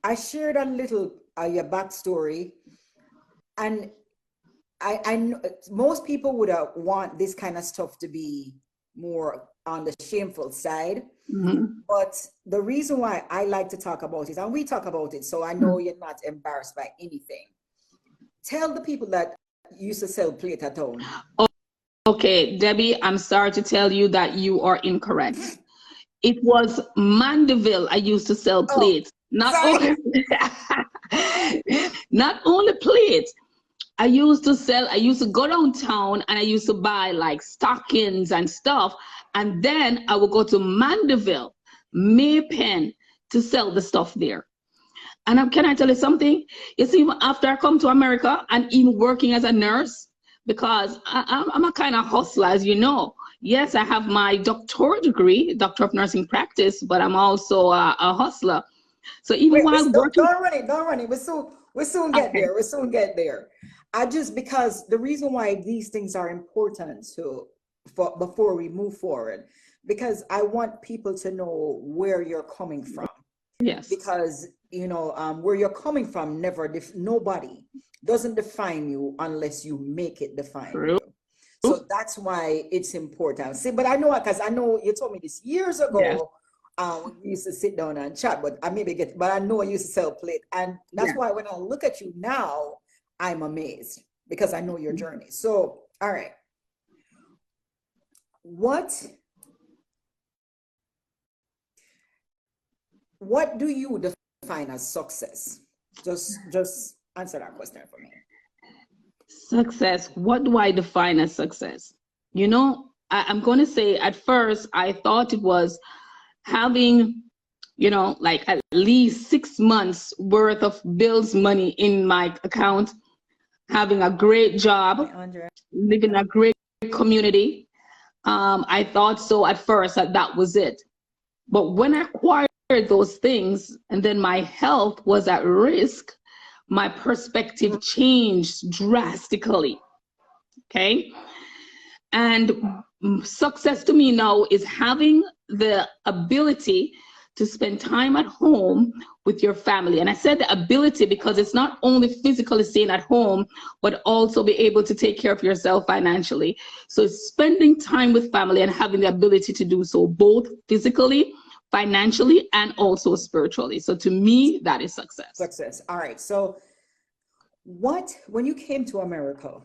I shared a little your backstory, and I know most people would want this kind of stuff to be more on the shameful side. Mhm. But the reason why I like to talk about it, and we talk about it, so I know you're not embarrassed by anything. Tell the people that used to sell plate at home. Okay, Debbie, I'm sorry to tell you that you are incorrect. It was Mandeville I used to sell Oh, plates. Not sorry. only not only plates. I used to go downtown and I used to buy like stockings and stuff. And then I would go to Mandeville, Maypen to sell the stuff there. And can I tell you something? You see, after I come to America and even working as a nurse, because I'm a kind of hustler, as you know. Yes, I have my doctoral degree, Doctor of Nursing Practice, but I'm also a hustler. So even Wait, while working, don't run it. We soon get okay, there. We soon get there. I just because the reason why these things are important for before we move forward, because I want people to know where you're coming from. yes. Because where you're coming from nobody doesn't define you unless you make it define True. you. So that's why it's important. See, but I know, because I know you told me this years Yes. ago. We used to sit down and chat, but I know I used to sell plate, and that's Yeah. why when I look at you now, I'm amazed because I know your journey. So, all right, what do you define as success? Just answer that question for me. Success. What do I define as success? I'm going to say at first, I thought it was having, like at least 6 months worth of bills money in my account, having a great job, living in a great community. I thought so at first that was it. But when I acquired those things and then my health was at risk, my perspective changed drastically. Okay. And success to me now is having the ability to spend time at home with your family. And I said the ability because it's not only physically staying at home, but also be able to take care of yourself financially. So spending time with family and having the ability to do so both physically, financially, and also spiritually. So to me, that is success. Success. All right. So when you came to America,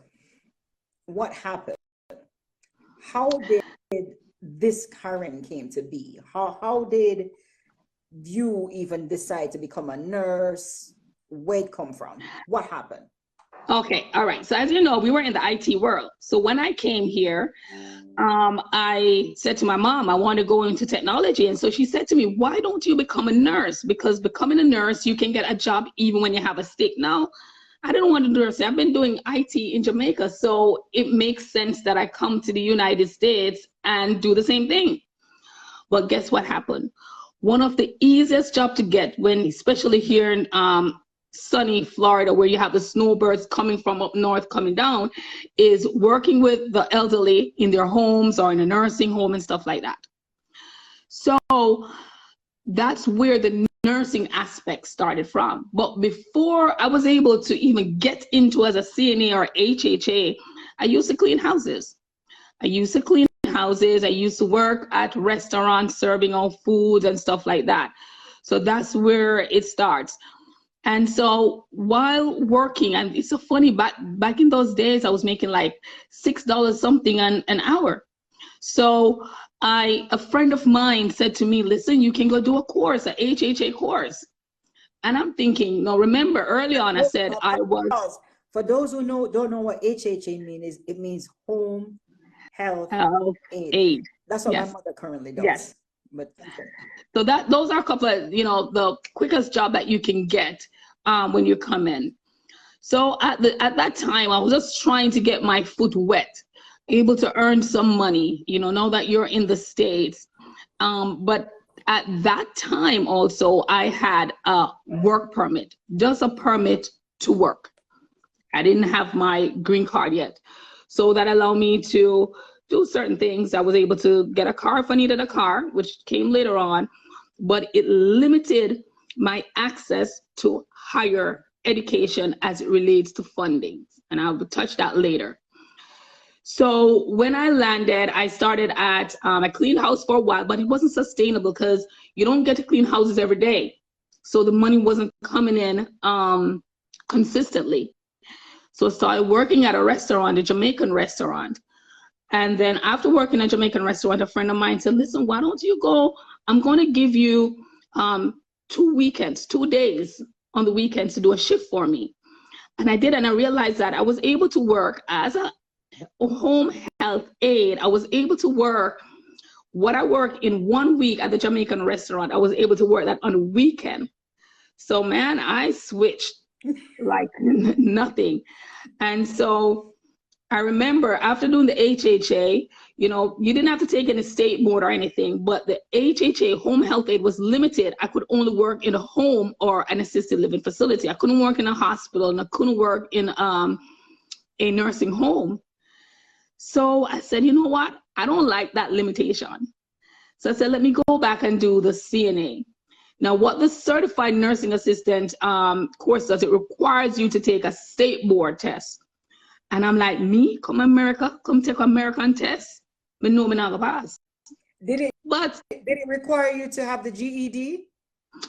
what happened? How did this Karen came to be? How did you even decide to become a nurse? Where it come from? What happened? Okay, all right. So as you know, we were in the IT world. So when I came here, I said to my mom, I want to go into technology. And so she said to me, why don't you become a nurse? Because becoming a nurse, you can get a job even when you have a stick. Now, I didn't want to do nurse. I've been doing IT in Jamaica. So it makes sense that I come to the United States and do the same thing. But guess what happened? One of the easiest jobs to get especially here in sunny Florida, where you have the snowbirds coming from up north coming down, is working with the elderly in their homes or in a nursing home and stuff like that. So that's where the nursing aspect started from. But before I was able to even get into as a CNA or HHA, I used to clean houses. I used to work at restaurants serving out food and stuff like that. So that's where it starts. And so while working, and it's so funny, back in those days, I was making like $6 something an hour. So a friend of mine said to me, listen, you can go do a course, a HHA course. And I'm thinking, no, remember early on, I said I was. For those who don't know what HHA means, it means home health aid. That's what my mother currently does. Yes. But so those are a couple of, the quickest job that you can get when you come in. So at that time, I was just trying to get my foot wet, able to earn some money, now that you're in the States. But at that time also, I had a work permit, just a permit to work. I didn't have my green card yet. So that allowed me to do certain things. I was able to get a car if I needed a car, which came later on, but it limited my access to higher education as it relates to funding. And I'll touch that later. So when I landed, I started at, I cleaned house for a while, but it wasn't sustainable because you don't get to clean houses every day. So the money wasn't coming in consistently. So I started working at a restaurant, a Jamaican restaurant. And then after working at a Jamaican restaurant, a friend of mine said, listen, why don't you go? I'm going to give you 2 days on the weekends to do a shift for me. And I did, and I realized that I was able to work as a home health aide. I was able to work what I worked in 1 week at the Jamaican restaurant. I was able to work that on a weekend. So man, I switched like nothing. And so I remember after doing the HHA, you know, you didn't have to take any state board or anything, but the HHA home health aid was limited. I could only work in a home or an assisted living facility. I couldn't work in a hospital, and I couldn't work in a nursing home. So I said, you know what? I don't like that limitation. So I said, let me go back and do the CNA. Now, what the certified nursing assistant course does, it requires you to take a state board test. And I'm like, me, come America, come take an American test. Me know me not gonna pass. Did it require you to have the GED?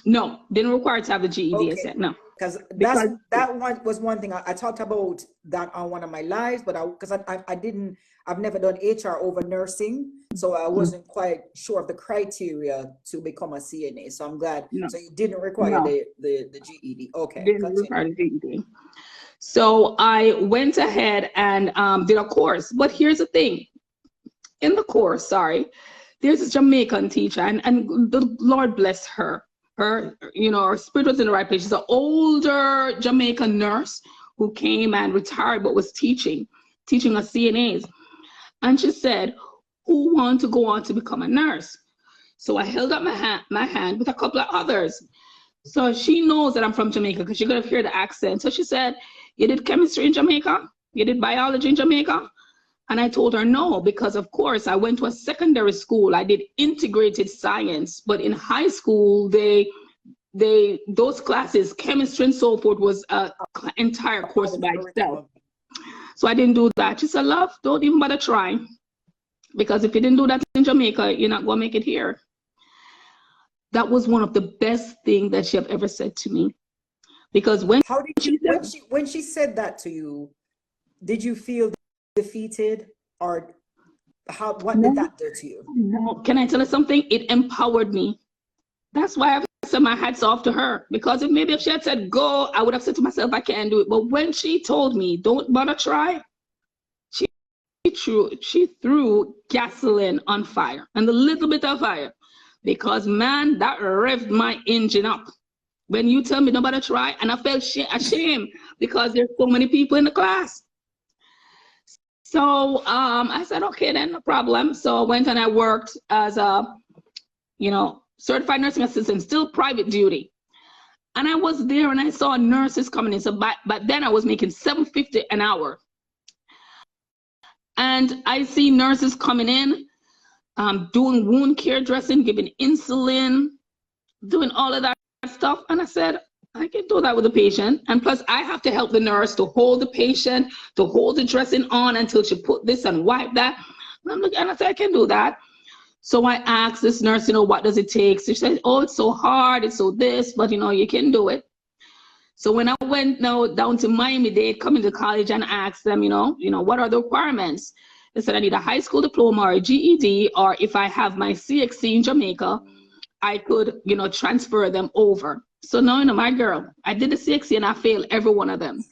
No, didn't require to have the GED. Okay. I said, no. Because that one was one thing I talked about that on one of my lives, but I've never done HR over nursing, so I wasn't quite sure of the criteria to become a CNA. So I'm glad. No. So you didn't require the GED. Okay. Didn't require the GED. So I went ahead and did a course. But here's the thing. In the course, there's a Jamaican teacher, and the Lord bless her. Her, you know, her spirit was in the right place. She's an older Jamaican nurse who came and retired, but was teaching us CNAs. And she said, who want to go on to become a nurse? So I held up my hand with a couple of others. So she knows that I'm from Jamaica because she could have heard the accent. So she said, you did chemistry in Jamaica? You did biology in Jamaica? And I told her no, because of course I went to a secondary school. I did integrated science, but in high school, those classes, chemistry and so forth, was an entire course by itself. So I didn't do that. She said, love, don't even bother trying, because if you didn't do that in Jamaica, you're not going to make it here. That was one of the best things that she have ever said to me. Because when she said that to you, did you feel defeated, or what did that do to you? No. Can I tell you something? It empowered me. That's why I said my hats off to her, because if she had said go, I would have said to myself, I can't do it. But when she told me, don't bother try, she threw gasoline on fire, and a little bit of fire, because man, that revved my engine up. When you tell me don't bother try, and I felt ashamed because there's so many people in the class. So I said, okay, then no problem. So I went and I worked as a, certified nursing assistant, still private duty. And I was there and I saw nurses coming in. So back then I was making $7.50 an hour. And I see nurses coming in, doing wound care dressing, giving insulin, doing all of that stuff. And I said, I can do that with the patient. And plus I have to help the nurse to hold the patient, to hold the dressing on until she put this and wipe that. And I'm looking, and I said, I can do that. So I asked this nurse, what does it take? So she said, oh, it's so hard, it's so this, but you can do it. So when I went down to Miami-Dade, coming to college, and asked them, what are the requirements? They said I need a high school diploma or a GED, or if I have my CXC in Jamaica, I could, transfer them over. So now, my girl, I did the CXC and I failed every one of them.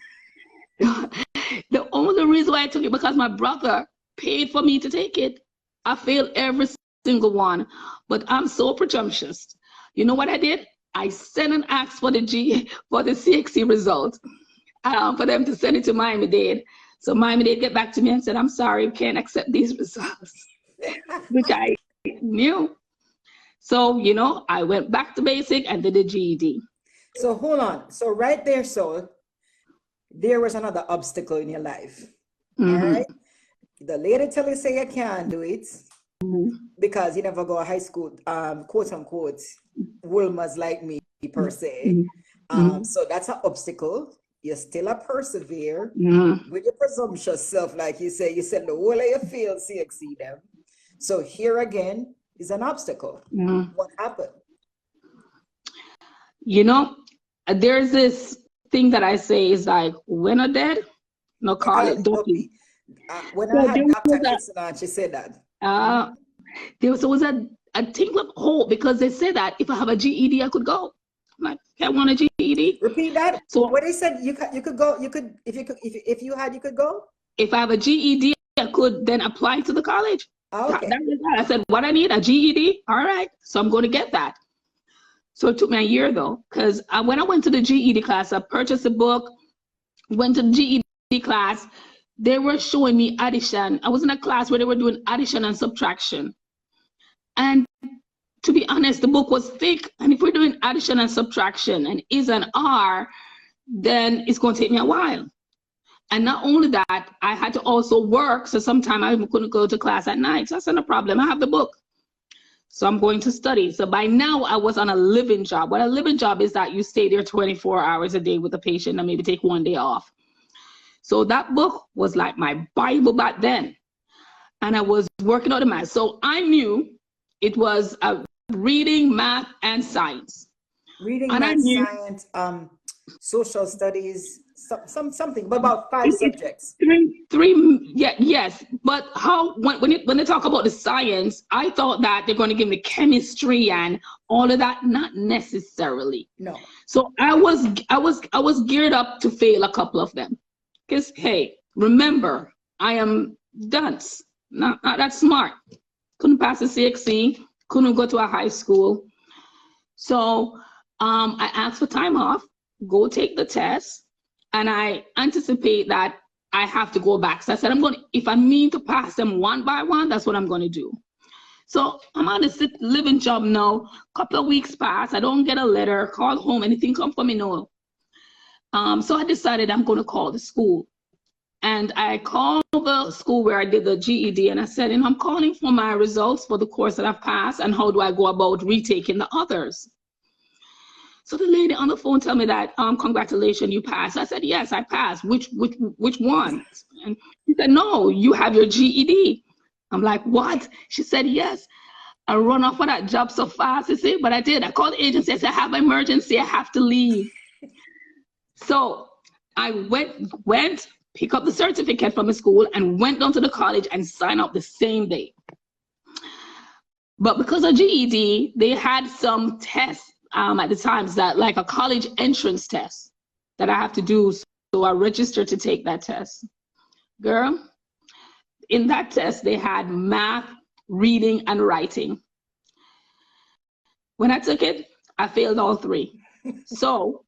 The only reason why I took it, because my brother paid for me to take it. I failed every single one, but I'm so presumptuous. You know what I did? I sent an ask for the CXC result, for them to send it to Miami-Dade. So Miami-Dade get back to me and said, I'm sorry, we can't accept these results, which I knew. So, I went back to basic and did the GED. So hold on. So right there, so there was another obstacle in your life. Mm-hmm. All right. The lady tell you say you can't do it, mm-hmm, because you never go to high school, quote unquote, Wilmas like me. per se. Mm-hmm. So that's an obstacle. You still a persevere Mm-hmm. with your presumptuous self, like you say. You said the whole of your field exceed them. So here again is an obstacle. Mm-hmm. What happened? You know, there's this thing that I say is like, when are dead, no call it, don't you? When So I there had Dr. was Kitson on, she said that. there was a tingle of hope because they said that if I have a GED, I could go. I'm like, I want a GED. Repeat that. So what they said, you could go. You could if you had, you could go. if I have a GED, I could then apply to the college. Okay. That was that. I said, what I need, a GED? All right. So I'm going to get that. So it took me a year though, because when I went to the GED class, I purchased a book, went to the GED class. They were showing me addition. I was in a class where they were doing addition and subtraction. And to be honest, the book was thick. And if we're doing addition and subtraction and is and are, then it's going to take me a while. And not only that, I had to also work. So sometimes I couldn't go to class at night. So I said, no problem, I have the book. So I'm going to study. So by now I was on a living job. What a living job is that you stay there 24 hours a day with the patient and maybe take one day off. So that book was like my Bible back then. And I was working on the math. So I knew it was reading, math, and science. Reading, and math, science, social studies, something, but about 5 subjects. Three, yeah, yes. But when they talk about the science, I thought that they're going to give me chemistry and all of that. Not necessarily. No. So I was geared up to fail a couple of them. Because hey, remember, I am dunce, not that smart. Couldn't pass the CXC, couldn't go to a high school. So I asked for time off, go take the test, and I anticipate that I have to go back. So I said, if I mean to pass them one by one, that's what I'm going to do. So I'm on a living job now. Couple of weeks pass, I don't get a letter, call home, anything come for me, no. So I decided I'm going to call the school. And I called the school where I did the GED, and I said, I'm calling for my results for the course that I've passed, and how do I go about retaking the others? So the lady on the phone told me that, congratulations, you passed. I said, yes, I passed. Which one? And she said, no, you have your GED. I'm like, what? She said, yes. I run off of that job so fast, you see, but I did. I called the agency, I said, I have an emergency, I have to leave. So I went, pick up the certificate from the school and went down to the college and signed up the same day. But because of GED, they had some tests at the times that like a college entrance test that I have to do. So I registered to take that test. Girl, in that test, they had math, reading, and writing. When I took it, I failed all 3. So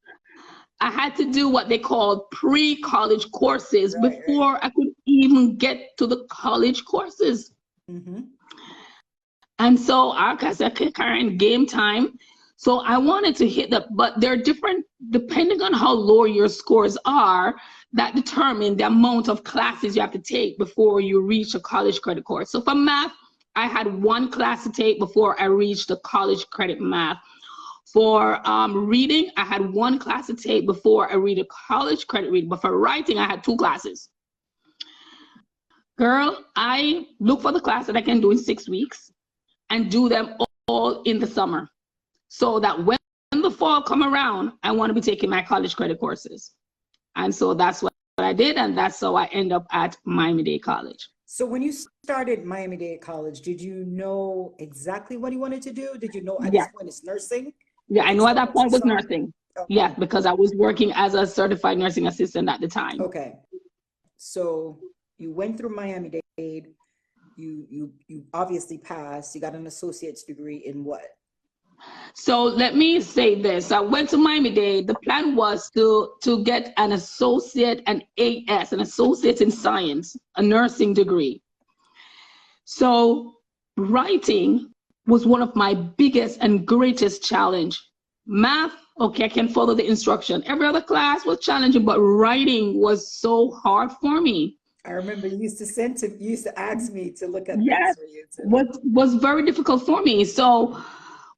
I had to do what they called pre-college courses before I could even get to the college courses. Mm-hmm. And so I said, okay, Karen, game time. So I wanted to hit that, but they're different depending on how low your scores are, that determine the amount of classes you have to take before you reach a college credit course. So for math, I had 1 class to take before I reached the college credit math. For reading, I had 1 class to take before I read a college credit reading. But for writing, I had 2 classes. Girl, I look for the class that I can do in 6 weeks and do them all in the summer. So that when the fall come around, I want to be taking my college credit courses. And so that's what I did. And that's how I end up at Miami-Dade College. So when you started Miami-Dade College, did you know exactly what you wanted to do? Did you know at this point it's nursing? Yeah, I know at that point was nursing. Okay. Yeah, because I was working as a certified nursing assistant at the time. Okay. So you went through Miami-Dade. You obviously passed. You got an associate's degree in what? So let me say this. I went to Miami-Dade. The plan was to get an associate, an AS, an associate in science, a nursing degree. So writing was one of my biggest and greatest challenge. Math, okay, I can follow the instruction. Every other class was challenging, but writing was so hard for me. I remember you used to ask me to look at yes, things for you too. Was very difficult for me. So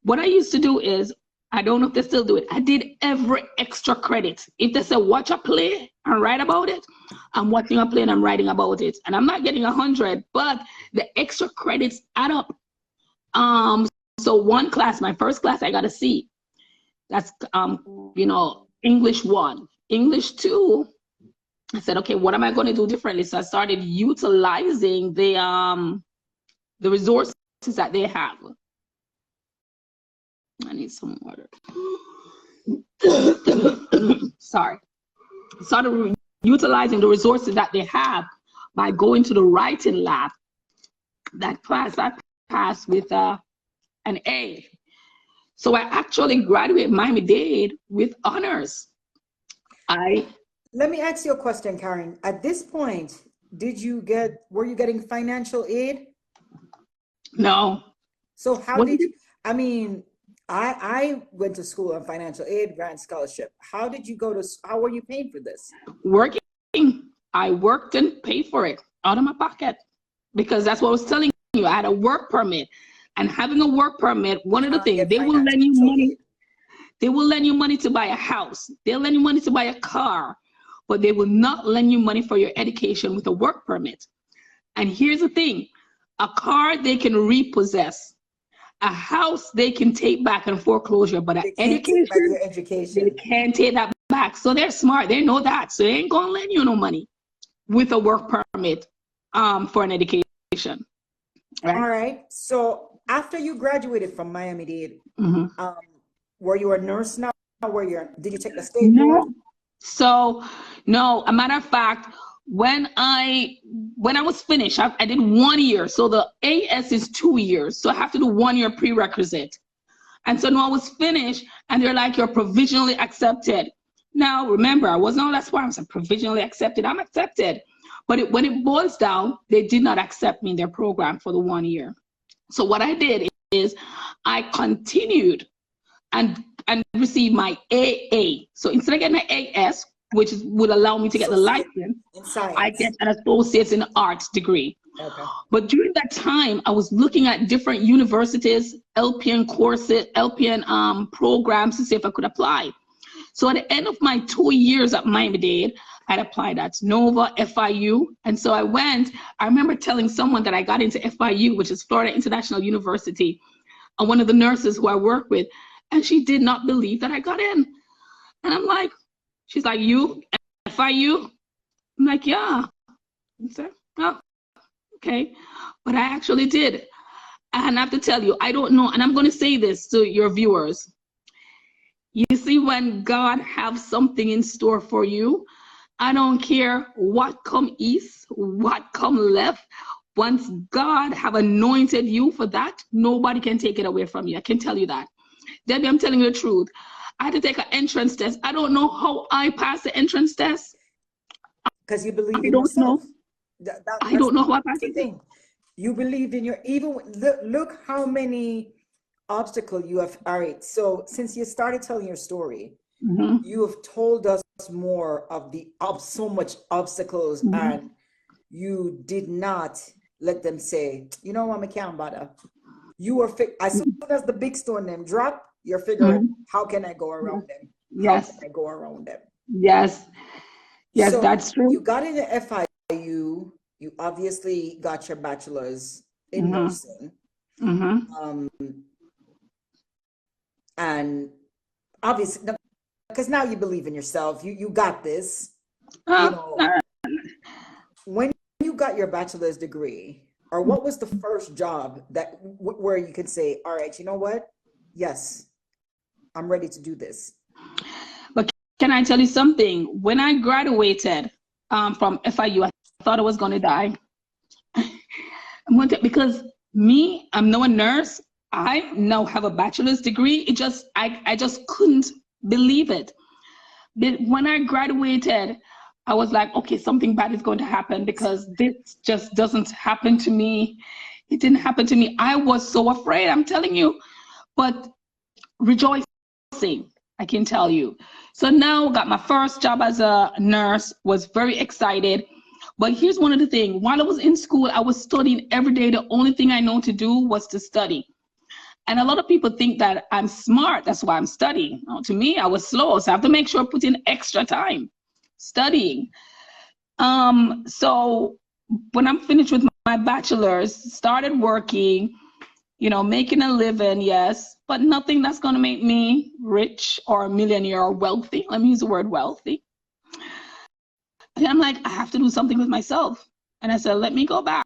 what I used to do is I don't know if they still do it. I did every extra credit. If they say watch a play and write about it, I'm watching a play and I'm writing about it. And I'm not getting 100, but the extra credits add up. So one class, my first class, I got a C. That's English 1. English 2, I said, okay, what am I going to do differently? So I started utilizing the resources that they have. I need some water. Sorry. Started utilizing the resources that they have by going to the writing lab. That class I passed with an A. So I actually graduated Miami-Dade with honors. Let me ask you a question, Karen. At this point, were you getting financial aid? No. So how did you, I mean, I went to school on financial aid, grant scholarship. How were you paying for this? Working. I worked and paid for it out of my pocket because that's what I was telling you. I had a work permit, and having a work permit, one of the things, they will lend you money. They will lend you money to buy a house. They'll lend you money to buy a car, but they will not lend you money for your education with a work permit. And here's the thing, a car they can repossess. A house they can take back in foreclosure, but an education, they can't take that back. So they're smart, they know that. So they ain't gonna lend you no money with a work permit for an education. Right? All right. So after you graduated from Miami-Dade, mm-hmm. Were you a nurse now? Did you take the state board? So no, a matter of fact, when I was finished, I did 1 year. So the AS is 2 years. So I have to do 1 year prerequisite. And so now I was finished and they're like, you're provisionally accepted. Now, remember, I wasn't all that's why I'm provisionally accepted. I'm accepted. But when it boils down, they did not accept me in their program for the 1 year. So what I did is I continued and received my AA. So instead of getting an AS, which would allow me to get the license, I get an associate's in arts degree. Okay. But during that time, I was looking at different universities, LPN courses, LPN programs to see if I could apply. So at the end of my 2 years at Miami-Dade, I applied at Nova, FIU. And so I remember telling someone that I got into FIU, which is Florida International University, and one of the nurses who I work with, and she did not believe that I got in. And I'm like, she's like, you, FIU? I'm like, yeah. I said, oh, okay. But I actually did. And I have to tell you, I don't know, and I'm going to say this to your viewers. You see, when God has something in store for you, I don't care what come east, what come left. Once God have anointed you for that, nobody can take it away from you. I can tell you that. Debbie, I'm telling you the truth. I had to take an entrance test. I don't know how I passed the entrance test. Because you believe in yourself. I don't know how I passed it. You believed in look how many obstacles you have. All right. So since you started telling your story, you have told us more of so much obstacles, and you did not let them say, you know what, I can't bother. You were as soon as the big stone them drop, you're figuring, how can I go around them? Yes. How can I go around them? Yes. Yes, so that's true. You got into FIU. You obviously got your bachelor's in nursing. And obviously, because now you believe in yourself, you got this. When you got your bachelor's degree, or what was the first job where you could say, all right, you know what? Yes, I'm ready to do this. But can I tell you something? When I graduated from FIU, I thought I was going to die. Because I'm now a nurse. I now have a bachelor's degree. I just couldn't believe it. But when I graduated, I was like, okay, something bad is going to happen because this just doesn't happen to me. It didn't happen to me. I was so afraid, I'm telling you, but rejoicing, I can tell you. So now got my first job as a nurse, was very excited. But here's one of the things. While I was in school, I was studying every day. The only thing I know to do was to study. And a lot of people think that I'm smart, that's why I'm studying. No, to me, I was slow, so I have to make sure I put in extra time studying. So when I'm finished with my bachelor's, started working, you know, making a living, yes, but nothing that's going to make me rich or a millionaire or wealthy. Let me use the word wealthy. And I'm like, I have to do something with myself. And I said, let me go back,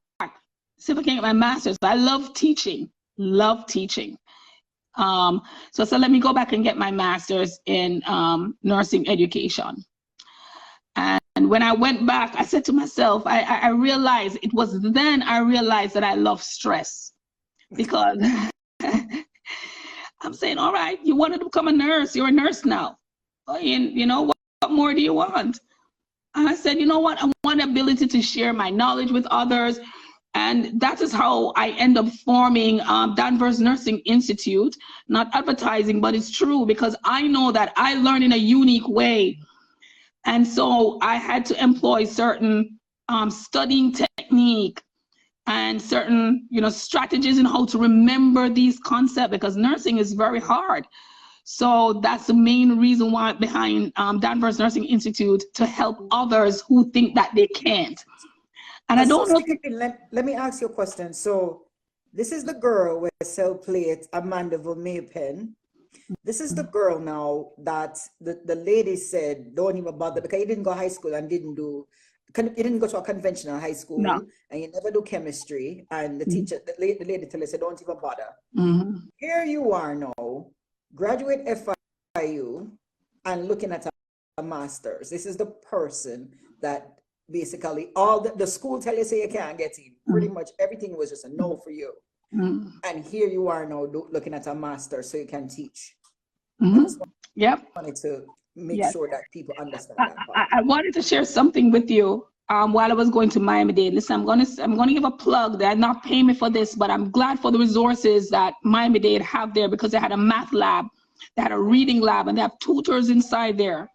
see if I can get my master's. I love teaching, love teaching. So I said, let me go back and get my master's in nursing education. And when I went back, I said to myself, I realized, it was then I realized that I love stress, because I'm saying, all right, you wanted to become a nurse, you're a nurse now. And you know, what more do you want? And I said, you know what, I want the ability to share my knowledge with others. And that is how I end up forming Danvers Nursing Institute, not advertising, but it's true, because I know that I learn in a unique way. And so I had to employ certain studying technique and certain, you know, strategies in how to remember these concepts, because nursing is very hard. So that's the main reason why behind Danvers Nursing Institute, to help others who think that they can't. And I don't know. Let me ask you a question. So this is the girl with cell plate, Amanda Vermeulen. This is the girl now that the lady said, don't even bother, because you didn't go to high school and you didn't go to a conventional high school, No. And you never do chemistry. And the teacher, the lady tell us, don't even bother. Here you are now, graduate FIU and looking at a master's. This is the person that basically all the school tell you say you can't get in. Pretty much everything was just a no for you. And here you are now looking at a master so you can teach. Yep. I wanted to make sure that people understand that part. I wanted to share something with you while I was going to Miami-Dade. Listen, I'm gonna give a plug. They're not paying me for this, but I'm glad for the resources that Miami-Dade have there, because they had a math lab, they had a reading lab, and they have tutors inside there.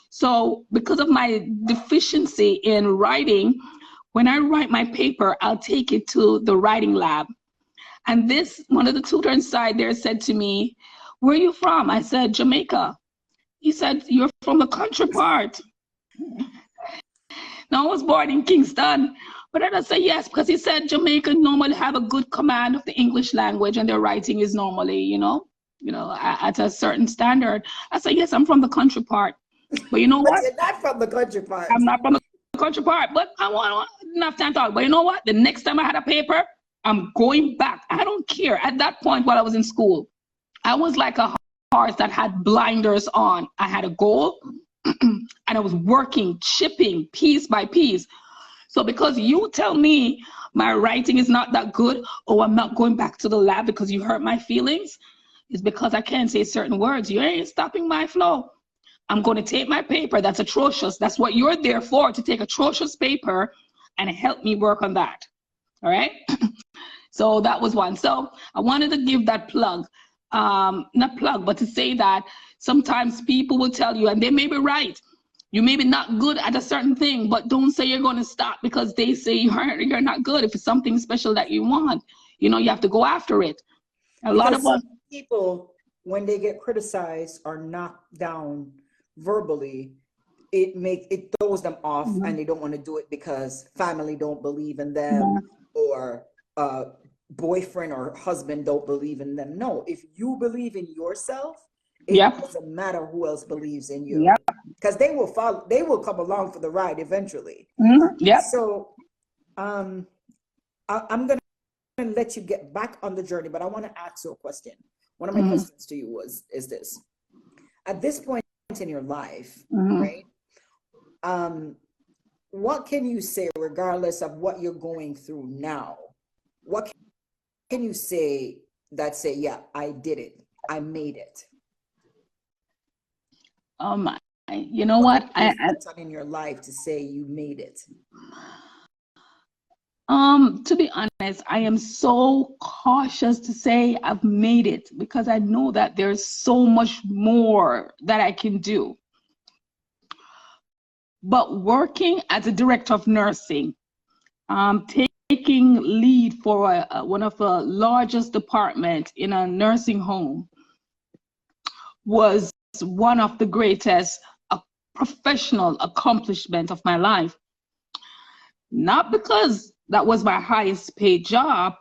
So because of my deficiency in writing, when I write my paper, I'll take it to the writing lab. And one of the tutors inside there said to me, where are you from? I said, Jamaica. He said, you're from the country part. Now, I was born in Kingston, but I just said yes, because he said Jamaica normally have a good command of the English language, and their writing is normally, you know, at a certain standard. I said, yes, I'm from the country part. But you know what? You're not from the country part. I'm not from the country part, but I want enough time to talk. But you know what? The next time I had a paper, I'm going back. I don't care. At that point, while I was in school, I was like a horse that had blinders on. I had a goal, and I was working, chipping piece by piece. So because you tell me my writing is not that good, or I'm not going back to the lab because you hurt my feelings, it's because I can't say certain words. You ain't stopping my flow. I'm going to take my paper that's atrocious. That's what you're there for, to take atrocious paper and help me work on that. All right. So that was one. So I wanted to give that plug, not plug, but to say that sometimes people will tell you, and they may be right, you may be not good at a certain thing, but don't say you're going to stop because they say you're not good. If it's something special that you want, you know, you have to go after it. A lot of us people, when they get criticized or knocked down verbally, it throws them off, and they don't want to do it because family don't believe in them, or boyfriend or husband don't believe in them. No, if you believe in yourself, it doesn't matter who else believes in you, because they will follow, they will come along for the ride eventually. So I'm gonna let you get back on the journey, but I want to ask you a question. One of my questions to you is this: at this point in your life, right, what can you say, regardless of what you're going through now, what can you say that say, yeah, I did it, I made it? Oh my, you know what? In your life to say you made it. To be honest, I am so cautious to say I've made it, because I know that there's so much more that I can do. But working as a director of nursing, taking taking lead for one of the largest departments in a nursing home was one of the greatest professional accomplishment of my life. Not because that was my highest paid job,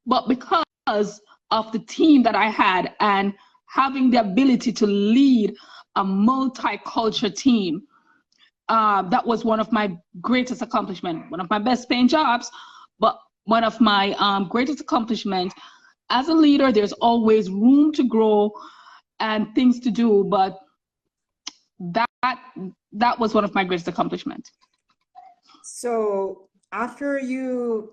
but because of the team that I had and having the ability to lead a multicultural team. That was one of my greatest accomplishments, one of my best paying jobs, but one of my greatest accomplishments. As a leader, there's always room to grow and things to do, but that was one of my greatest accomplishments. So after you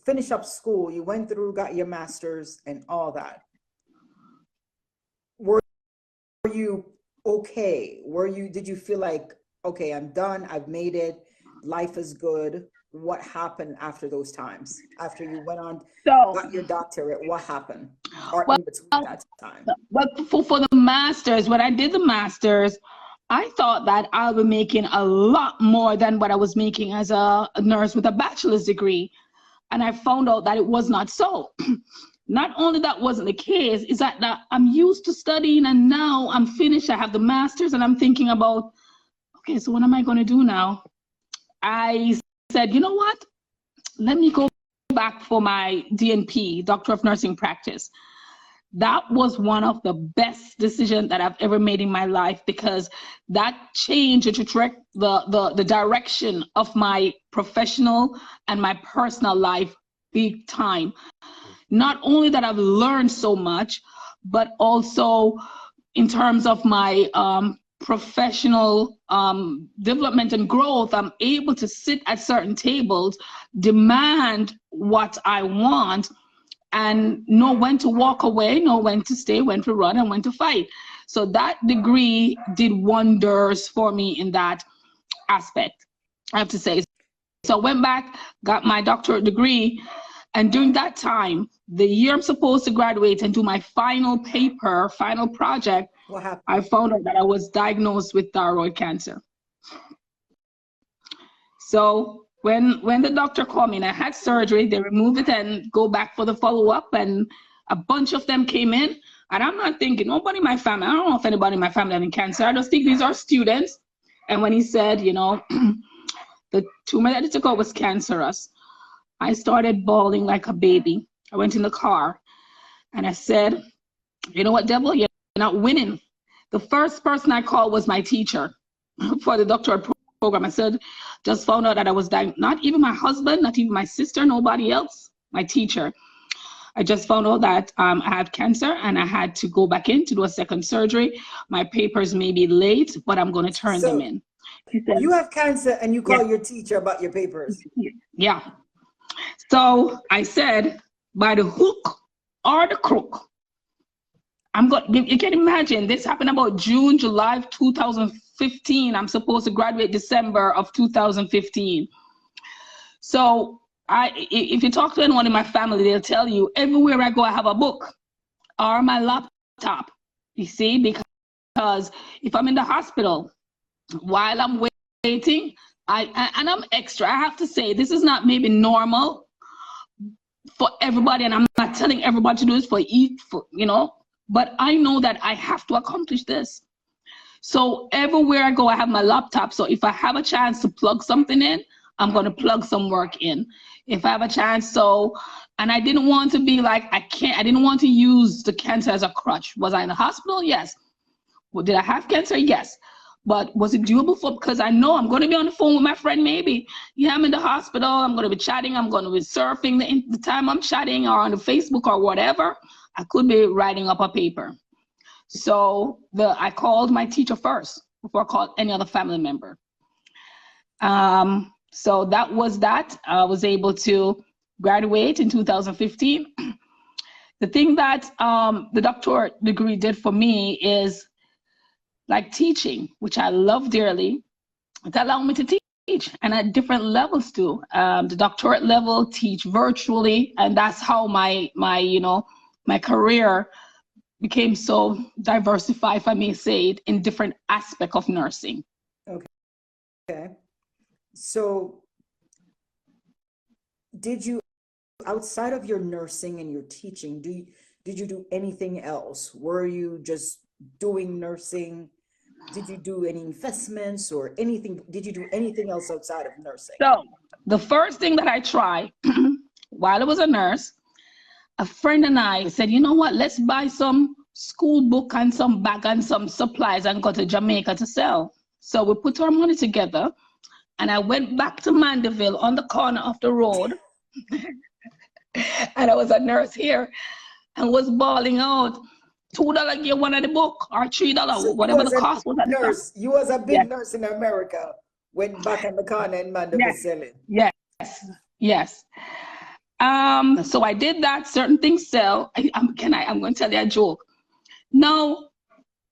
finish up school, you went through, got your master's and all that. Were you okay? Did you feel like, okay, I'm done, I've made it, life is good? What happened after those times? After you went on, got your doctorate, what happened? Or in between that time? Well, for the master's, when I did the master's, I thought that I would be making a lot more than what I was making as a nurse with a bachelor's degree. And I found out that it was not so. Not only that wasn't the case, is that I'm used to studying and now I'm finished, I have the master's and I'm thinking about, okay, so what am I going to do now? I said, you know what? Let me go back for my DNP, Doctor of Nursing Practice. That was one of the best decisions that I've ever made in my life, because that changed the direction of my professional and my personal life big time. Not only that I've learned so much, but also in terms of my professional development and growth, I'm able to sit at certain tables, demand what I want, and know when to walk away, know when to stay, when to run, and when to fight. So that degree did wonders for me in that aspect, I have to say. So I went back, got my doctorate degree, and during that time, the year I'm supposed to graduate and do my final paper, final project, what happened? I found out that I was diagnosed with thyroid cancer. So when the doctor called me and I had surgery, they removed it and go back for the follow-up, and a bunch of them came in. And I'm not thinking, nobody in my family, I don't know if anybody in my family having cancer. I just think these are students. And when he said, you know, the tumor that he took out was cancerous, I started bawling like a baby. I went in the car and I said, you know what, devil, you're not winning. The first person I called was my teacher for the doctorate program. I said, just found out that I was diagnosed, not even my husband, not even my sister, nobody else, my teacher. I just found out that I had cancer and I had to go back in to do a second surgery. My papers may be late, but I'm going to turn them in. He said, you have cancer and you call your teacher about your papers. Yeah. So I said, by the hook or the crook, you can imagine this happened about June, July of 2015. I'm supposed to graduate December of 2015. So if you talk to anyone in my family, they'll tell you everywhere I go, I have a book or my laptop, you see, because if I'm in the hospital, while I'm waiting, and I'm extra, I have to say, this is not maybe normal for everybody, and I'm not telling everybody to do this you know, but I know that I have to accomplish this. So everywhere I go, I have my laptop. So if I have a chance to plug something in, I'm going to plug some work in. If I have a chance, and I didn't want to be like, I didn't want to use the cancer as a crutch. Was I in the hospital? Yes. Well, did I have cancer? Yes. But was it doable because I know I'm going to be on the phone with my friend maybe. Yeah, I'm in the hospital. I'm going to be chatting. I'm going to be surfing the time I'm chatting, or on the Facebook or whatever. I could be writing up a paper. So I called my teacher first before I called any other family member. So that was that. I was able to graduate in 2015. The thing that the doctorate degree did for me is like teaching, which I love dearly. It allowed me to teach, and at different levels too. The doctorate level, teach virtually, and that's how my career became so diversified, if I may say it, in different aspects of nursing. Okay. So did you, outside of your nursing and your teaching, did you do anything else? Were you just doing nursing? Did you do any investments or anything? Did you do anything else outside of nursing? So the first thing that I tried while I was a nurse, a friend and I said, you know what, let's buy some school book and some bag and some supplies and go to Jamaica to sell. So we put our money together and I went back to Mandeville on the corner of the road. And I was a nurse here and was bawling out, $2 get one of the book or $3, So whatever the cost was at the time. nurse, you was a big Yes. nurse in America, went back in the corner in Mandeville Yes. selling. Yes, yes. So I did that. Certain things sell. I'm going to tell you a joke. Now,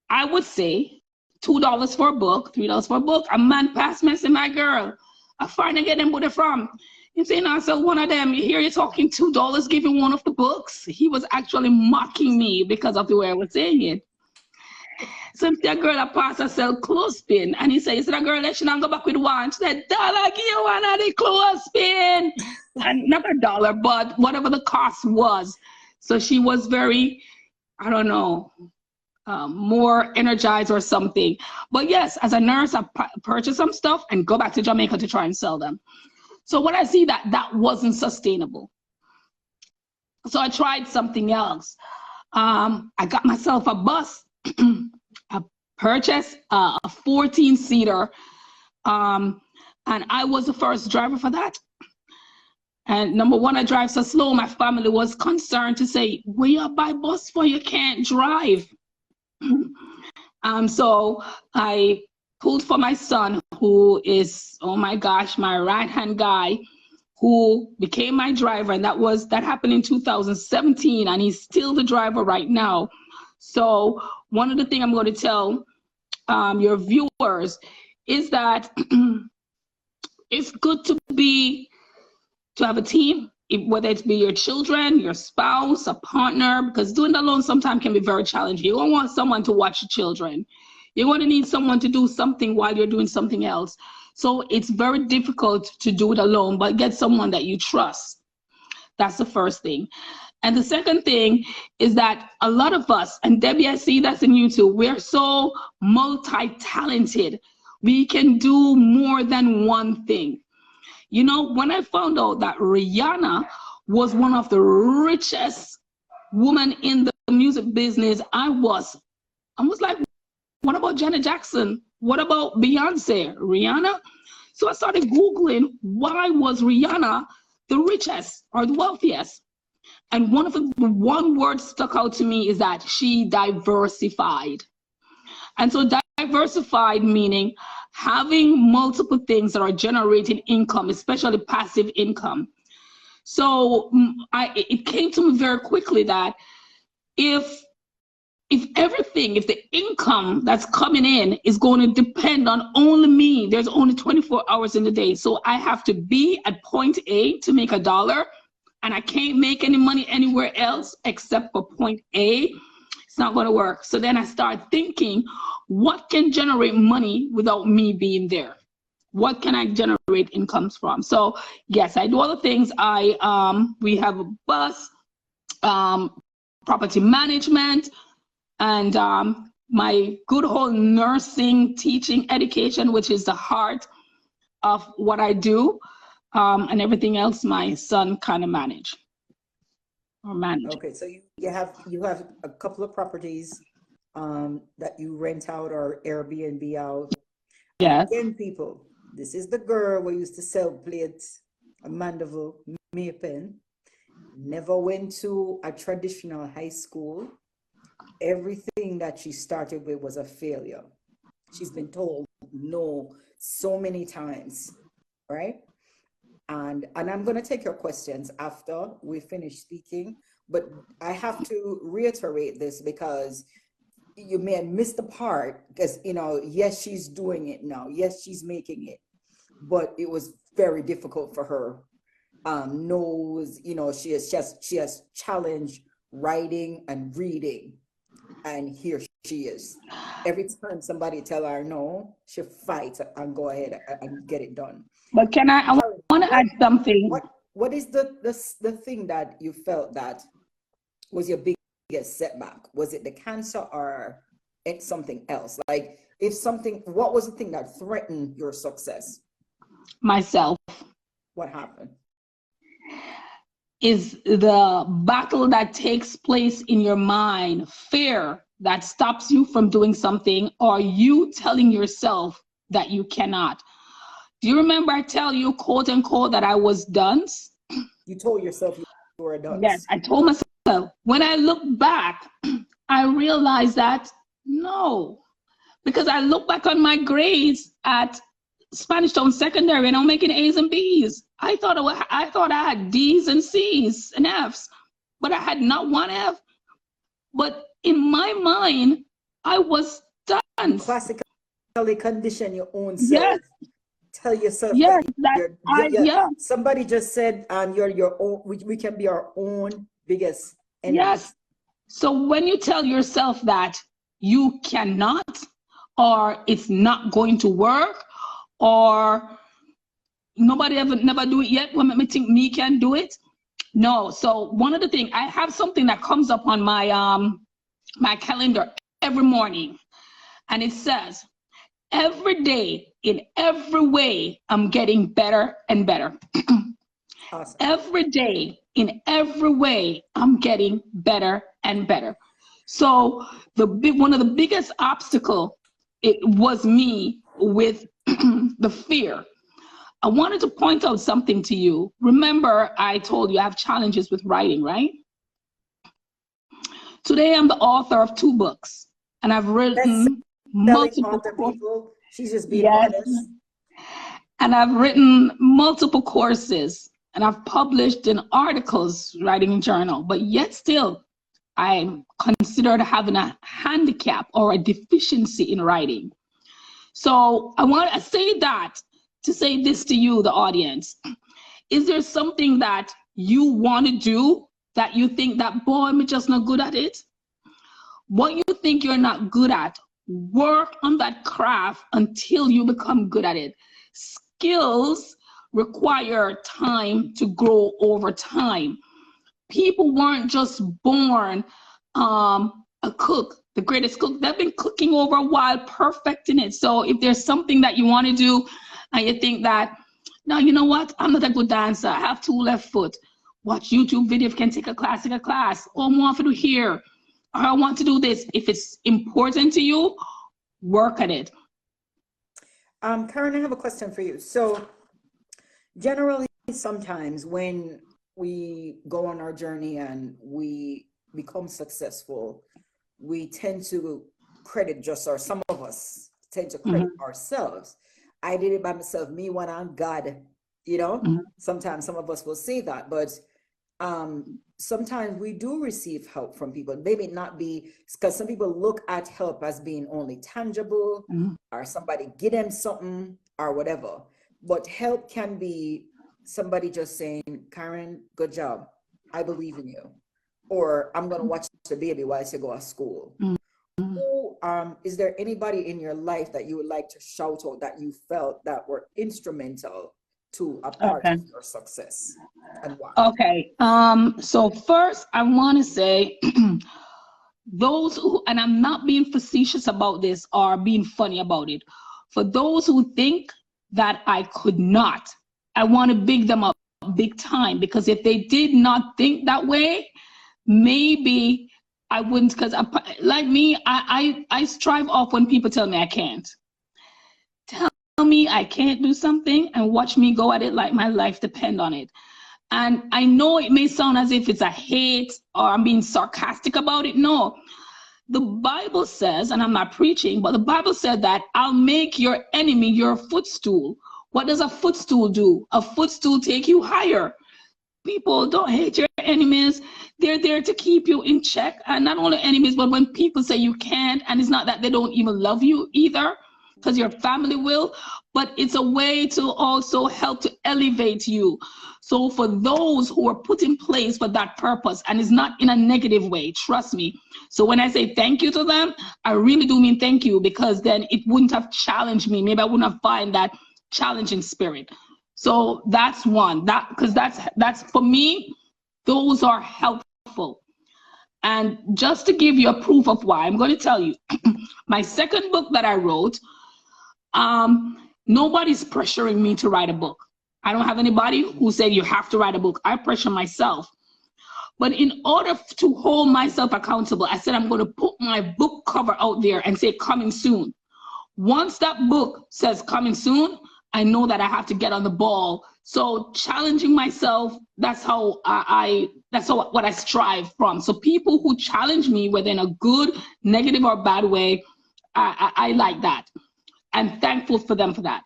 I would say $2 for a book, $3 for a book. A man passed me, say, my girl, I find to get them where they from. You say, no, so one of them, you hear you talking $2, giving one of the books. He was actually mocking me because of the way I was saying it. So that girl that passed her sell clothespin, and he said, that girl, let she not go back with one. She said, $1, give you one of the clothespin. And not $1, but whatever the cost was. So she was very, I don't know, more energized or something. But yes, as a nurse, I purchased some stuff and go back to Jamaica to try and sell them. So when I see that wasn't sustainable, so I tried something else. I got myself a bus. I purchased a 14-seater, and I was the first driver for that. And number one, I drive so slow. My family was concerned to say, "Where you buy bus for? You can't drive." So I pulled for my son, who is, oh my gosh, my right-hand guy, who became my driver, and that happened in 2017, and he's still the driver right now. So one of the things I'm going to tell your viewers is that it's good to have a team, whether it be your children, your spouse, a partner, because doing it alone sometimes can be very challenging. You don't want someone to watch your children. You're going to need someone to do something while you're doing something else. So it's very difficult to do it alone, but get someone that you trust. That's the first thing. And the second thing is that a lot of us, and Debbie, I see that's in you too, we're so multi-talented. We can do more than one thing. You know, when I found out that Rihanna was one of the richest women in the music business, I was like, what about Janet Jackson? What about Beyonce? Rihanna? So I started Googling, why was Rihanna the richest or the wealthiest? And one word stuck out to me is that she diversified. And so diversified meaning having multiple things that are generating income, especially passive income. So it came to me very quickly that if the income that's coming in is going to depend on only me, there's only 24 hours in the day. So I have to be at point A to make $1, and I can't make any money anywhere else except for point A. It's not going to work. So then I start thinking, what can generate money without me being there? What can I generate incomes from? So yes, I do all the things. We have a bus, property management, and my good whole nursing, teaching, education, which is the heart of what I do, and everything else my son kind of manage. Okay, so you have a couple of properties that you rent out or Airbnb out. Yes. Again, people, this is the girl who used to sell plates at Mandeville, Maypen. Never went to a traditional high school. Everything that she started with was a failure. She's been told no so many times, right? And I'm going to take your questions after we finish speaking, but I have to reiterate this because you may have missed the part, because, you know, yes, she's doing it now. Yes, she's making it, but it was very difficult for her. Knows, you know, she has challenged writing and reading, and here she is. Every time somebody tell her no, she fights and go ahead and get it done. But I want to add something. what is the thing that you felt that was your biggest setback? Was it the cancer or it's something else? Like, if something, what was the thing that threatened your success? Myself. What happened? Is the battle that takes place in your mind, fear that stops you from doing something, or you telling yourself that you cannot. Do you remember I tell you, quote unquote, that I was dunce? You told yourself you were a dunce. Yes, I told myself. When I look back, I realized that no, because I look back on my grades at Spanish Town Secondary and I'm making A's and B's. I thought I had D's and C's and F's, but I had not one F. But in my mind, I was done. Classically condition your own self. Yes. Tell yourself yes, that somebody just said you're your own, we can be our own biggest enemy. Yes. So when you tell yourself that you cannot, or it's not going to work, or nobody never do it yet, when me think me can do it. No. So one of the things, I have something that comes up on my my calendar every morning, and it says, every day, in every way, I'm getting better and better. Awesome. Every day, in every way, I'm getting better and better. So one of the biggest obstacle, it was me with the fear. I wanted to point out something to you. Remember, I told you I have challenges with writing, right? Today, I'm the author of 2 books, and I've written multiple people. She's just being honest. And I've written multiple courses, and I've published in articles, writing in journal, but yet still, I'm considered having a handicap or a deficiency in writing. So I want to say that to say this to you, the audience. Is there something that you want to do that you think that, boy, I'm just not good at it? What you think you're not good at, work on that craft until you become good at it. Skills require time to grow over time. People weren't just born a cook, the greatest cook. They've been cooking over a while, perfecting it. So if there's something that you want to do and you think that, no, you know what, I'm not a good dancer, I have 2 left foot. Watch YouTube video, if you can take a class, or I want to do here, or I want to do this. If it's important to you, work at it. Karen, I have a question for you. So generally, sometimes when we go on our journey and we become successful, we tend to credit some of us tend to credit ourselves. I did it by myself, me, one on God, you know. Sometimes some of us will say that, but sometimes we do receive help from people. Maybe not be, because some people look at help as being only tangible, or somebody get them something or whatever. But help can be somebody just saying, Karen, good job, I believe in you, or I'm going to watch the baby while you go to school. Is there anybody in your life that you would like to shout out that you felt that were instrumental to a part of your success, and why? Okay. So first, I want to say, those who, and I'm not being facetious about this or being funny about it, for those who think that I could not, I want to big them up big time, because if they did not think that way, maybe I wouldn't, because like me, I strive off when people tell me I can't. Tell me I can't do something and watch me go at it like my life depend on it. And I know it may sound as if it's a hate or I'm being sarcastic about it. No, the Bible says, and I'm not preaching, but the Bible said that I'll make your enemy your footstool. What does a footstool do? A footstool take you higher. People, don't hate your enemies. They're there to keep you in check. And not only enemies, but when people say you can't, and it's not that they don't even love you either, because your family will, but it's a way to also help to elevate you. So for those who are put in place for that purpose, and it's not in a negative way, trust me. So when I say thank you to them, I really do mean thank you, because then it wouldn't have challenged me. Maybe I wouldn't have found that challenging spirit. So that's one, that because that's for me, those are helpful. And just to give you a proof of why, I'm going to tell you, my second book that I wrote, nobody's pressuring me to write a book. I don't have anybody who said you have to write a book. I pressure myself. But in order to hold myself accountable, I said I'm going to put my book cover out there and say coming soon. Once that book says coming soon, I know that I have to get on the ball. So challenging myself, that's how what I strive from. So people who challenge me, whether in a good, negative, or bad way, I like that. I'm thankful for them for that.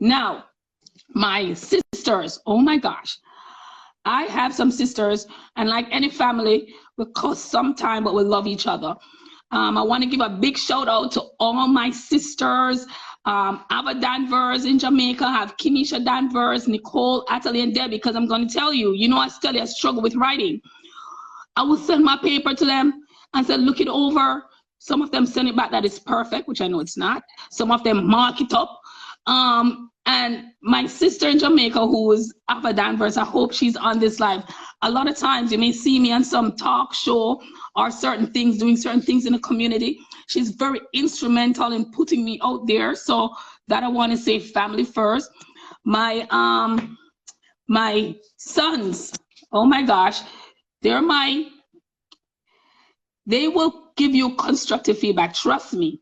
Now, my sisters, oh my gosh. I have some sisters, and like any family, we cost some time, but we love each other. I want to give a big shout out to all my sisters. Ava Danvers in Jamaica, I have Kimisha Danvers, Nicole, Atali, and Debbie, because I'm going to tell you, I still struggle with writing. I will send my paper to them and say, look it over. Some of them send it back that it's perfect, which I know it's not. Some of them mark it up. And my sister in Jamaica, who is Ava Danvers, I hope she's on this live. A lot of times you may see me on some talk show or certain things, doing certain things in the community. She's very instrumental in putting me out there. So that I want to say family first. My sons, oh my gosh, they will give you constructive feedback. Trust me.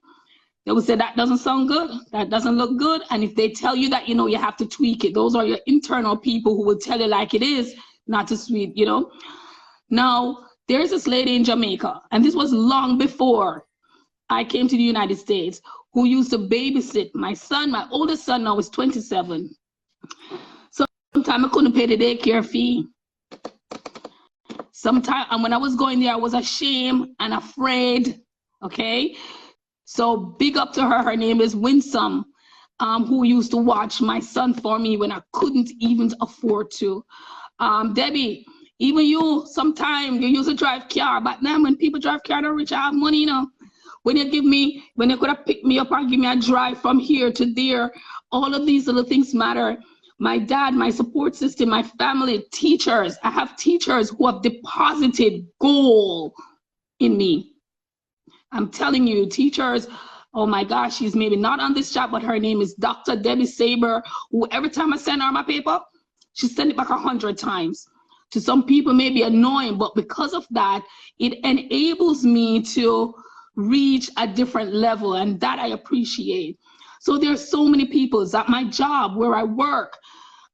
They will say that doesn't sound good, that doesn't look good. And if they tell you that, you have to tweak it. Those are your internal people who will tell you like it is, not to sweet, Now, there's this lady in Jamaica, and this was long before I came to the United States, who used to babysit my son. My oldest son now is 27. So sometimes I couldn't pay the daycare fee. Sometimes, and when I was going there, I was ashamed and afraid, okay? So big up to her. Her name is Winsome, who used to watch my son for me when I couldn't even afford to. Debbie, even you, sometimes you used to drive car, but then when people drive car, don't reach, I have money, When you could have picked me up and give me a drive from here to there, all of these little things matter. My dad, my support system, my family, teachers. I have teachers who have deposited gold in me. I'm telling you, teachers, oh my gosh, she's maybe not on this chat, but her name is Dr. Debbie Saber, who every time I send her my paper, she send it back 100 times. To some people, it may be annoying, but because of that, it enables me to reach a different level, and that I appreciate. So there's so many people. It's at my job, where I work.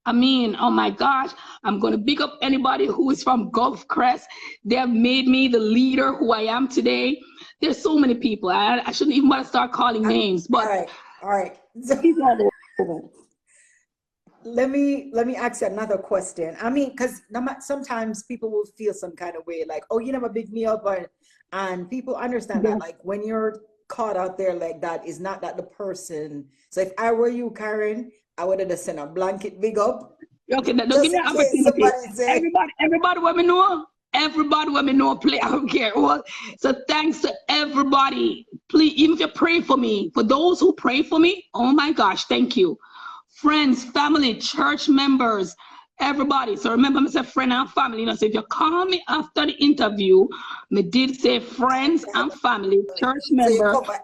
I mean, oh my gosh, I'm going to big up anybody who is from Gulf Crest. They have made me the leader who I am today. There's so many people. I shouldn't even want to start calling names, but all right. Let me ask you another question. I mean, because sometimes people will feel some kind of way, like, oh, you never big me up, and people understand that, like, when you're caught out there like that, is not that the person. So if I were you, Karen, I would have just sent a blanket big up. Okay, don't give me an opportunity. Everybody let me know. Everybody let me know, play, I don't care. Well, so thanks to everybody. Please, even if you pray for me, for those who pray for me, oh my gosh, thank you. Friends, family, church members, everybody. So remember, I said friend and family. So if you call me after the interview, I did say friends and family, church members,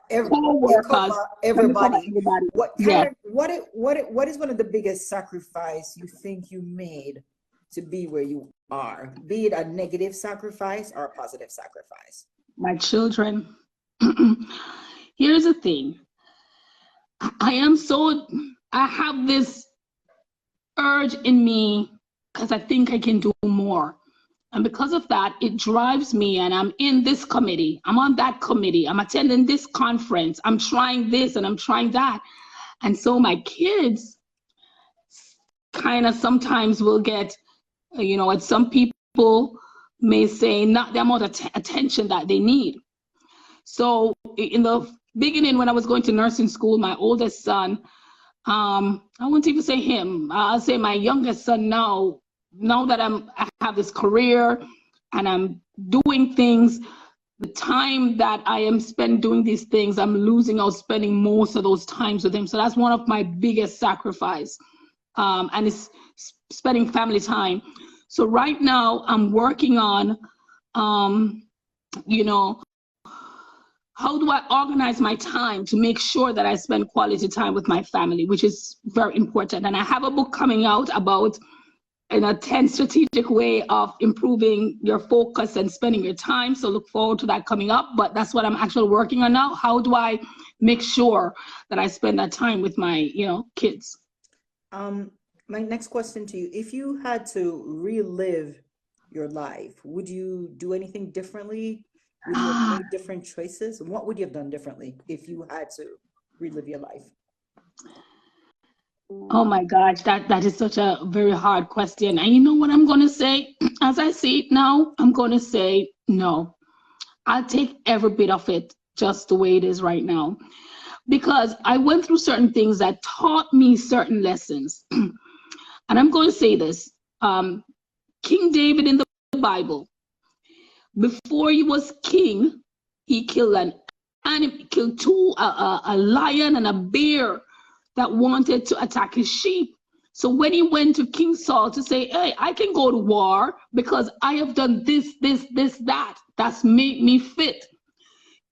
co-workers, everybody. What is one of the biggest sacrifice you think you made to be where you are? Be it a negative sacrifice or a positive sacrifice? My children. Here's the thing. I have this urge in me because I think I can do more. And because of that, it drives me, and I'm in this committee, I'm on that committee, I'm attending this conference, I'm trying this and I'm trying that. And so my kids kind of sometimes will get, and some people may say not the amount of attention that they need. So in the beginning, when I was going to nursing school, my oldest son, I won't even say him, I'll say my youngest son now that I have this career and I'm doing things, the time that I am spent doing these things, I'm losing out spending most of those times with him. So that's one of my biggest sacrifice. and it's spending family time. So right now I'm working on, you know, how do I organize my time to make sure that I spend quality time with my family, which is very important. And I have a book coming out about in a 10 strategic way of improving your focus and spending your time. So look forward to that coming up. But that's what I'm actually working on now. How do I make sure that I spend that time with my, you know, kids? My next question to you, if you had to relive your life, would you do anything differently? Would you have made different choices? And what would you have done differently if you had to relive your life? Oh my gosh, that is such a very hard question. And you know what I'm going to say? As I see it now, I'm going to say no. I'll take every bit of it just the way it is right now. Because I went through certain things that taught me certain lessons. And I'm going to say this. King David in the Bible, before he was king, he killed an animal, killed a lion and a bear that wanted to attack his sheep. So when he went to King Saul to say, hey, I can go to war because I have done this, that, that's made me fit.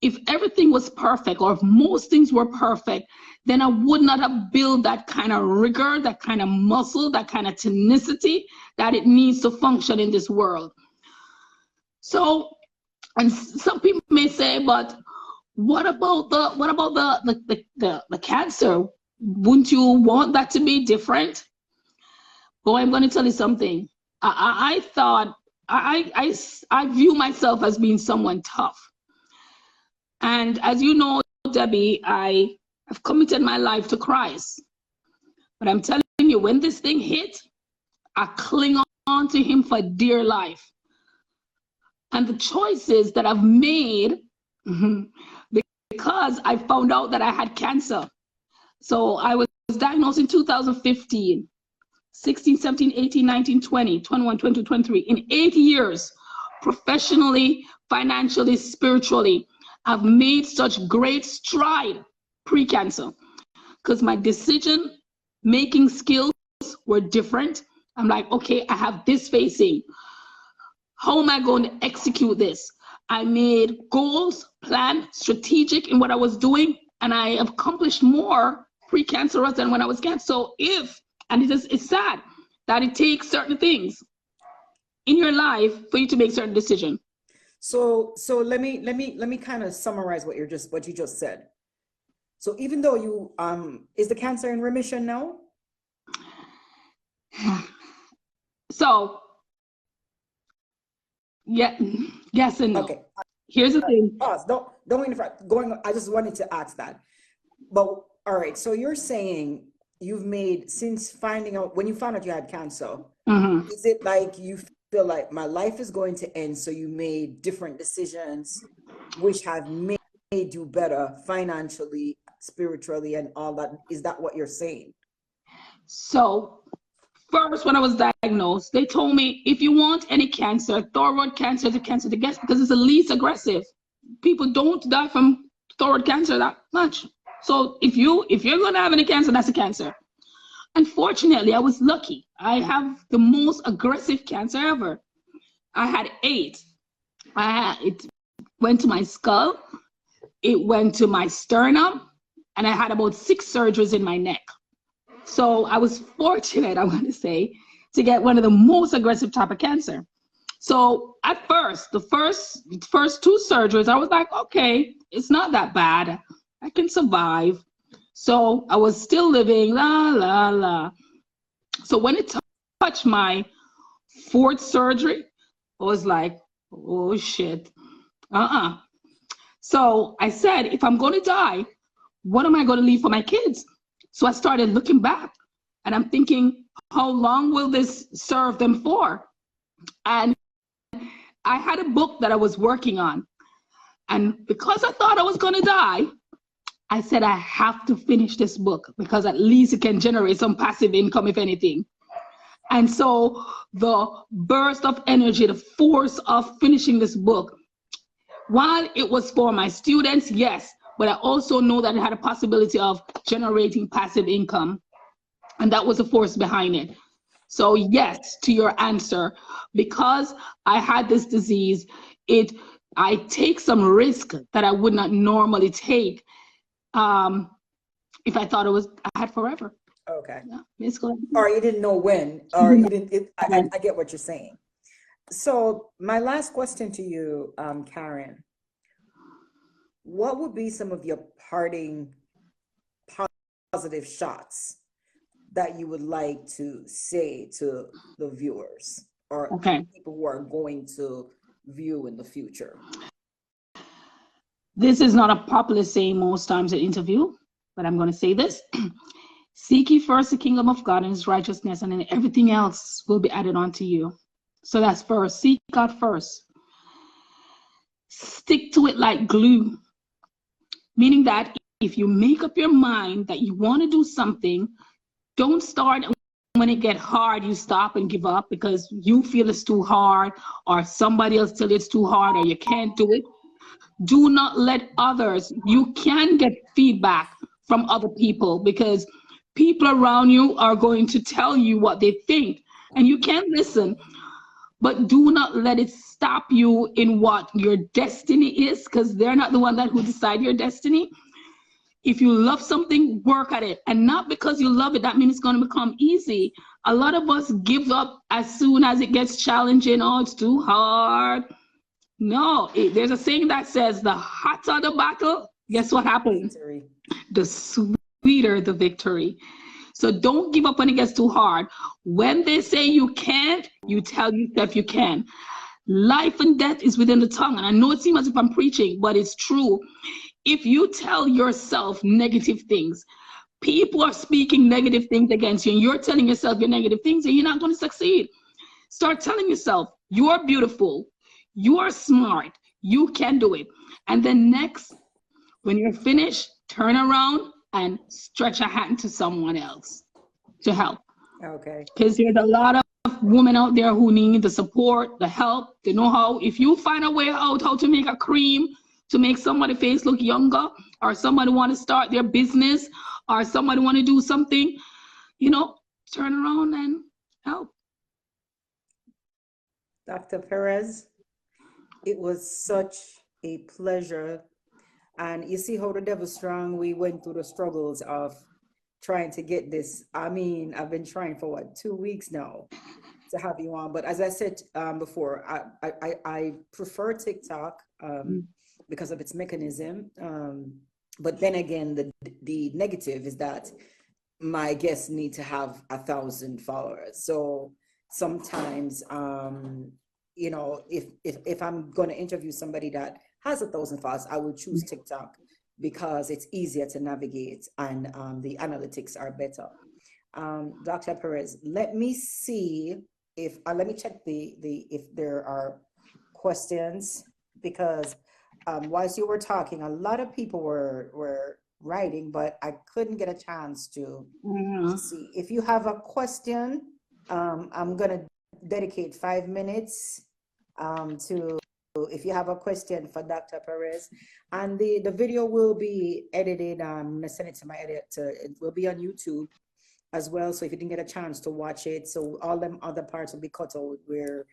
If everything was perfect, or if most things were perfect, then I would not have built that kind of rigor, that kind of muscle, that kind of tenacity that it needs to function in this world. So, and some people may say, but what about the cancer? Wouldn't you want that to be different? Boy, I'm going to tell you something. I thought I view myself as being someone tough. And as you know, Debbie, I have committed my life to Christ. But I'm telling you, when this thing hit, I cling on to him for dear life. And the choices that I've made, because I found out that I had cancer. So I was diagnosed in 2015, 16, 17, 18, 19, 20, 21, 22, 23. In 8 years, professionally, financially, spiritually, I've made such great stride pre-cancer because my decision-making skills were different. I'm like, okay, I have this facing. How am I going to execute this? I made goals, plan, strategic in what I was doing, and I have accomplished more pre-cancerous than when I was cancer. So it's sad that it takes certain things in your life for you to make certain decisions. So let me kind of summarize what you just said. So even though you is the cancer in remission now? So yeah, yes and no. Okay. Here's the thing. Pause. Don't interrupt. I just wanted to ask that. But all right, so you're saying you've made, since finding out, when you found out you had cancer, is it like you feel like my life is going to end, so you made different decisions which have made you better financially, spiritually, and all that? Is that what you're saying? So first, when I was diagnosed, they told me if you want any cancer, thyroid cancer, the cancer to get, because it's the least aggressive. People don't die from thyroid cancer that much. So if you're gonna have any cancer, that's a cancer. Unfortunately, I was lucky. I have the most aggressive cancer ever. I had 8. It went to my skull, it went to my sternum, and I had about 6 surgeries in my neck. So I was fortunate, I want to say, to get one of the most aggressive type of cancer. So at first, the first 2 surgeries, I was like, okay, it's not that bad. I can survive. So I was still living, la, la, la. So when it touched my 4th surgery, I was like, oh shit, So I said, if I'm going to die, what am I going to leave for my kids? So I started looking back and I'm thinking, how long will this serve them for? And I had a book that I was working on. And because I thought I was going to die, I said, I have to finish this book because at least it can generate some passive income, if anything. And so the burst of energy, the force of finishing this book, while it was for my students, yes, but I also know that it had a possibility of generating passive income. And that was the force behind it. So yes, to your answer, because I had this disease, I take some risk that I would not normally take if I thought I had forever. Okay. Yeah, basically. Or you didn't know when, or you didn't, I get what you're saying. So my last question to you, Karen, what would be some of your parting positive shots that you would like to say to the viewers or Okay. people who are going to view in the future? This is not a popular saying most times in interview, but I'm going to say this. Seek ye first the kingdom of God and his righteousness, and then everything else will be added on to you. So that's first. Seek God first. Stick to it like glue. Meaning that if you make up your mind that you want to do something, don't start and when it get hard, you stop and give up because you feel it's too hard or somebody else tell it's too hard or you can't do it. Do not let others, you can get feedback from other people because people around you are going to tell you what they think and you can listen, but do not let it stop you in what your destiny is because they're not the one that who decide your destiny. If you love something, work at it. And not because you love it, that means it's going to become easy. A lot of us give up as soon as it gets challenging. Oh, it's too hard. No, there's a saying that says the hotter the battle, guess what happens? Victory. The sweeter the victory. So don't give up when it gets too hard. When they say you can't, you tell yourself you can. Life and death is within the tongue. And I know it seems as if I'm preaching, but it's true. If you tell yourself negative things, people are speaking negative things against you, and you're telling yourself your negative things, and you're not going to succeed. Start telling yourself, you're beautiful, you are smart, you can do it. And then next, when you're finished, turn around and stretch a hand to someone else to help. Okay. Because there's a lot of women out there who need the support, the help, the know-how. If you find a way out how to make a cream to make somebody's face look younger, or somebody want to start their business, or somebody want to do something, turn around and help. Dr. Perez, it was such a pleasure. And you see how the devil's strong. We went through the struggles of trying to get this. I mean, I've been trying for 2 weeks now to have you on. But as I said before, I prefer TikTok because of its mechanism. But then again, the negative is that my guests need to have 1,000 followers. So sometimes, if I'm going to interview somebody that has 1,000 followers, I would choose TikTok because it's easier to navigate and the analytics are better. Dr. Perez, let me see if let me check if there are questions, because whilst you were talking, a lot of people were writing, but I couldn't get a chance to see. If you have a question, I'm gonna dedicate 5 minutes to, if you have a question for Dr. Perez, and the video will be edited. I'm gonna send it to my editor. It will be on YouTube as well. So if you didn't get a chance to watch it, so all them other parts will be cut out where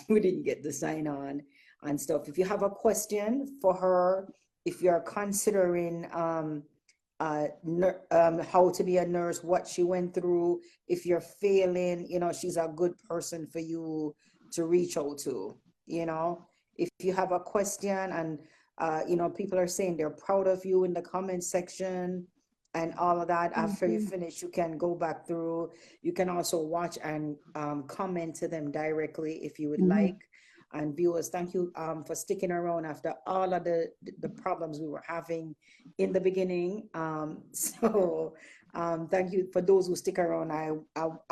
we didn't get the sign on and stuff. If you have a question for her, if you're considering how to be a nurse, what she went through, if you're failing, she's a good person for you to reach out to. If you have a question and people are saying they're proud of you in the comment section and all of that. After you finish, you can go back through. You can also watch and comment to them directly if you would like. And viewers, thank you for sticking around after all of the problems we were having in the beginning. Thank you for those who stick around. I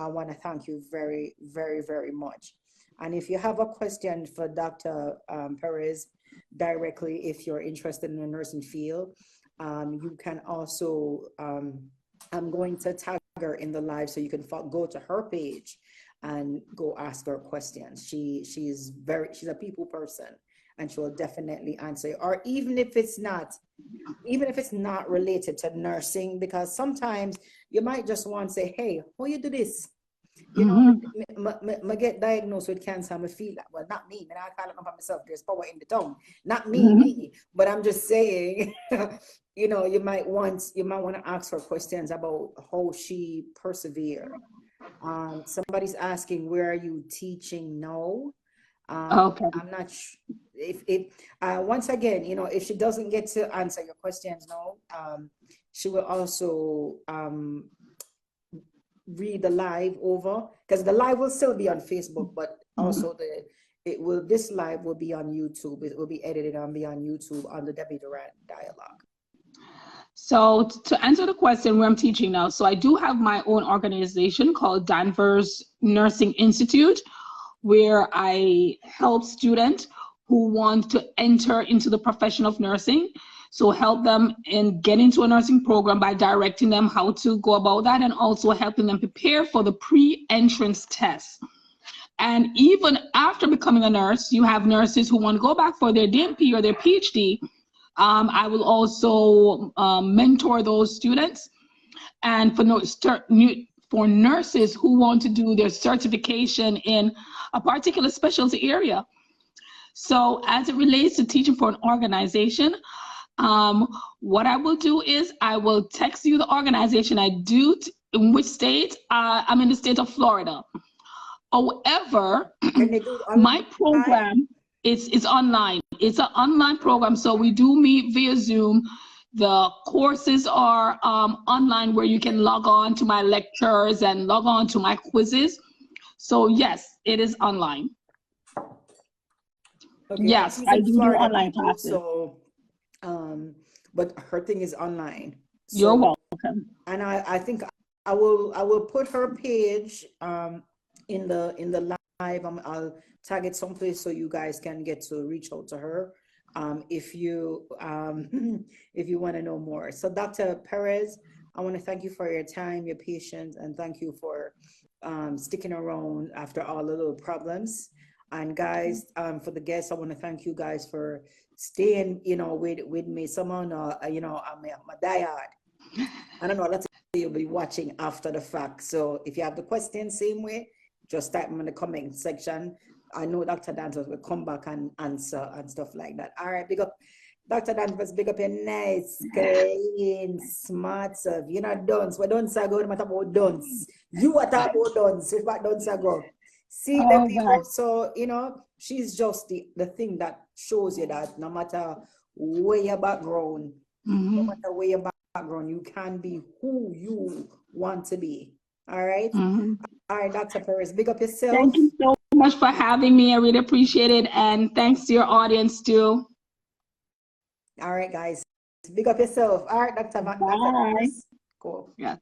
want to thank you very, very, very much. And if you have a question for Dr. Perez directly, if you're interested in the nursing field, you can also, I'm going to tag her in the live so you can go to her page and go ask her questions. She's a people person, and she will definitely answer you. Or even if it's not related to nursing, because sometimes you might just want to say, hey, how you do this? You know, I get diagnosed with cancer, I feel like, well, not me, I can't look for myself, there's power in the tongue. Not me, but I'm just saying, you know, you might want to ask her questions about how she persevered. Somebody's asking, where are you teaching now? Okay. I'm not sure if once again, you know, if she doesn't get to answer your questions now, she will also read the live over, because the live will still be on Facebook, but also this live will be on YouTube. It will be edited and be on YouTube on the Debbie Durant Dialogue. So to answer the question where I'm teaching now, so I do have my own organization called Danvers Nursing Institute, where I help students who want to enter into the profession of nursing. So help them in get into a nursing program by directing them how to go about that, and also helping them prepare for the pre-entrance test. And even after becoming a nurse, you have nurses who want to go back for their DNP or their PhD. I will also mentor those students. And for nurses who want to do their certification in a particular specialty area. So as it relates to teaching for an organization, what I will do is I will text you the organization I do, in which state. I'm in the state of Florida. However, my program is online. It's an online program, so we do meet via Zoom. The courses are online, where you can log on to my lectures and log on to my quizzes. So yes, it is online. Okay, yes, I do online people, classes. so, but her thing is online. So, you're welcome. And I think I will put her page in the live. I'll tag it someplace so you guys can get to reach out to her if you if you want to know more. So Dr. Perez, I want to thank you for your time, your patience, and thank you for sticking around after all the little problems. And guys, for the guests, I want to thank you guys for staying, you know, with me. Someone, you know, I'm a diehard. I don't know, let's say you'll be watching after the fact. So if you have the questions, same way, just type them in the comment section. I know Dr. Danvers will come back and answer and stuff like that. All right, big up. Dr. Danvers, big up your nice, clean, smart self. You're not dunce. We're dunce ago, no matter about dunce. You are talking about dunce. Which part dunce ago? See the people. God. So, you know, she's just the thing that shows you that no matter where your background, no matter where your background, you can be who you want to be. All right. All right, Dr. Perez, big up yourself. Thank you so much for having me. I really appreciate it. And thanks to your audience too. All right, guys. Big up yourself. All right, Dr. Perez. Cool. Yeah.